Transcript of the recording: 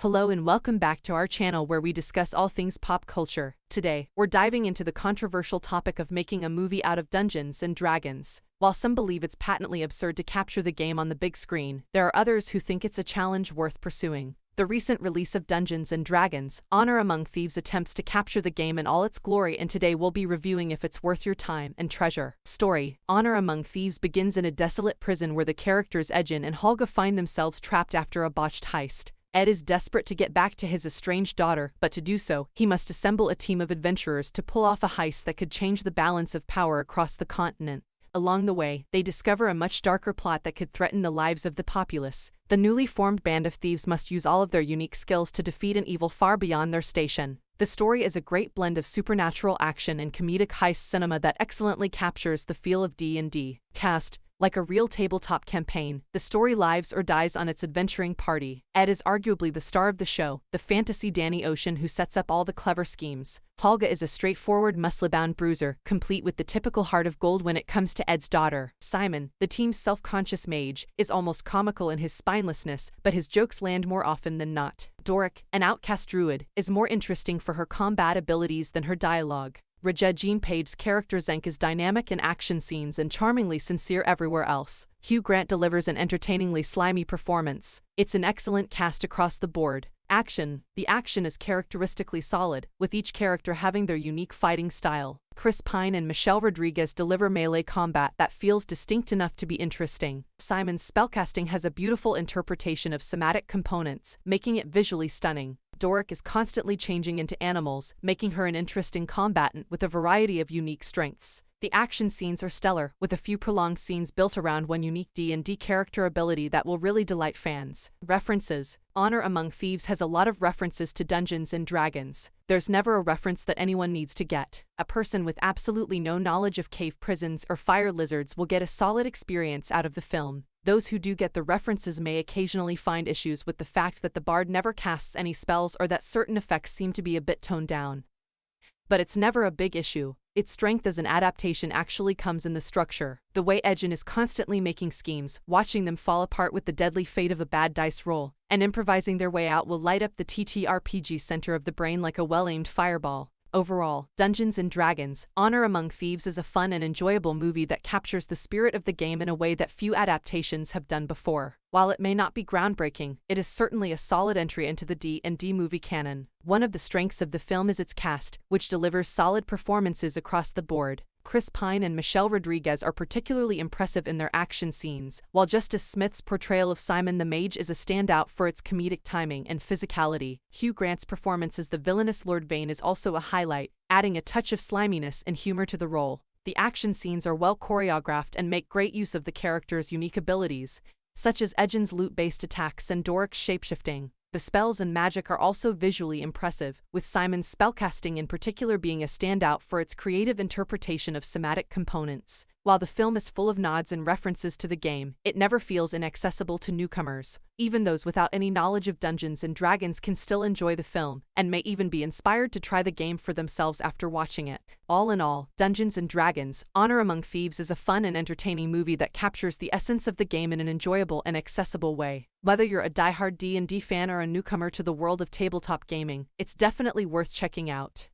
Hello and welcome back to our channel where we discuss all things pop culture. Today, we're diving into the controversial topic of making a movie out of Dungeons and Dragons. While some believe it's patently absurd to capture the game on the big screen, there are others who think it's a challenge worth pursuing. The recent release of Dungeons and Dragons, Among Thieves attempts to capture the game in all its glory, and today we'll be reviewing if it's worth your time and treasure. Story: Among Thieves begins in a desolate prison where the characters Edgin and Holga find themselves trapped after a botched heist. Ed is desperate to get back to his estranged daughter, but to do so, he must assemble a team of adventurers to pull off a heist that could change the balance of power across the continent. Along the way, they discover a much darker plot that could threaten the lives of the populace. The newly formed band of thieves must use all of their unique skills to defeat an evil far beyond their station. The story is a great blend of supernatural action and comedic heist cinema that excellently captures the feel of D&D. Cast: like a real tabletop campaign, the story lives or dies on its adventuring party. Ed is arguably the star of the show, the fantasy Danny Ocean who sets up all the clever schemes. Holga is a straightforward muscle-bound bruiser, complete with the typical heart of gold when it comes to Ed's daughter. Simon, the team's self-conscious mage, is almost comical in his spinelessness, but his jokes land more often than not. Doric, an outcast druid, is more interesting for her combat abilities than her dialogue. Regina Page's character Zenk is dynamic in action scenes and charmingly sincere everywhere else. Hugh Grant delivers an entertainingly slimy performance. It's an excellent cast across the board. Action: the action is characteristically solid, with each character having their unique fighting style. Chris Pine and Michelle Rodriguez deliver melee combat that feels distinct enough to be interesting. Simon's spellcasting has a beautiful interpretation of somatic components, making it visually stunning. Doric is constantly changing into animals, making her an interesting combatant with a variety of unique strengths. The action scenes are stellar, with a few prolonged scenes built around one unique D&D character ability that will really delight fans. References: Among Thieves has a lot of references to Dungeons and Dragons. There's never a reference that anyone needs to get. A person with absolutely no knowledge of cave prisons or fire lizards will get a solid experience out of the film. Those who do get the references may occasionally find issues with the fact that the bard never casts any spells or that certain effects seem to be a bit toned down. But it's never a big issue. Its strength as an adaptation actually comes in the structure. The way Edgin is constantly making schemes, watching them fall apart with the deadly fate of a bad dice roll, and improvising their way out will light up the TTRPG center of the brain like a well-aimed fireball. Overall, Dungeons and Dragons: Among Thieves is a fun and enjoyable movie that captures the spirit of the game in a way that few adaptations have done before. While it may not be groundbreaking, it is certainly a solid entry into the D&D movie canon. One of the strengths of the film is its cast, which delivers solid performances across the board. Chris Pine and Michelle Rodriguez are particularly impressive in their action scenes, while Justice Smith's portrayal of Simon the Mage is a standout for its comedic timing and physicality. Hugh Grant's performance as the villainous Lord Vane is also a highlight, adding a touch of sliminess and humor to the role. The action scenes are well choreographed and make great use of the characters' unique abilities, such as Edgin's loot-based attacks and Doric's shapeshifting. The spells and magic are also visually impressive, with Simon's spellcasting in particular being a standout for its creative interpretation of somatic components. While the film is full of nods and references to the game, it never feels inaccessible to newcomers. Even those without any knowledge of Dungeons and Dragons can still enjoy the film, and may even be inspired to try the game for themselves after watching it. All in all, Dungeons and Dragons: Among Thieves is a fun and entertaining movie that captures the essence of the game in an enjoyable and accessible way. Whether you're a diehard D&D fan or a newcomer to the world of tabletop gaming, it's definitely worth checking out.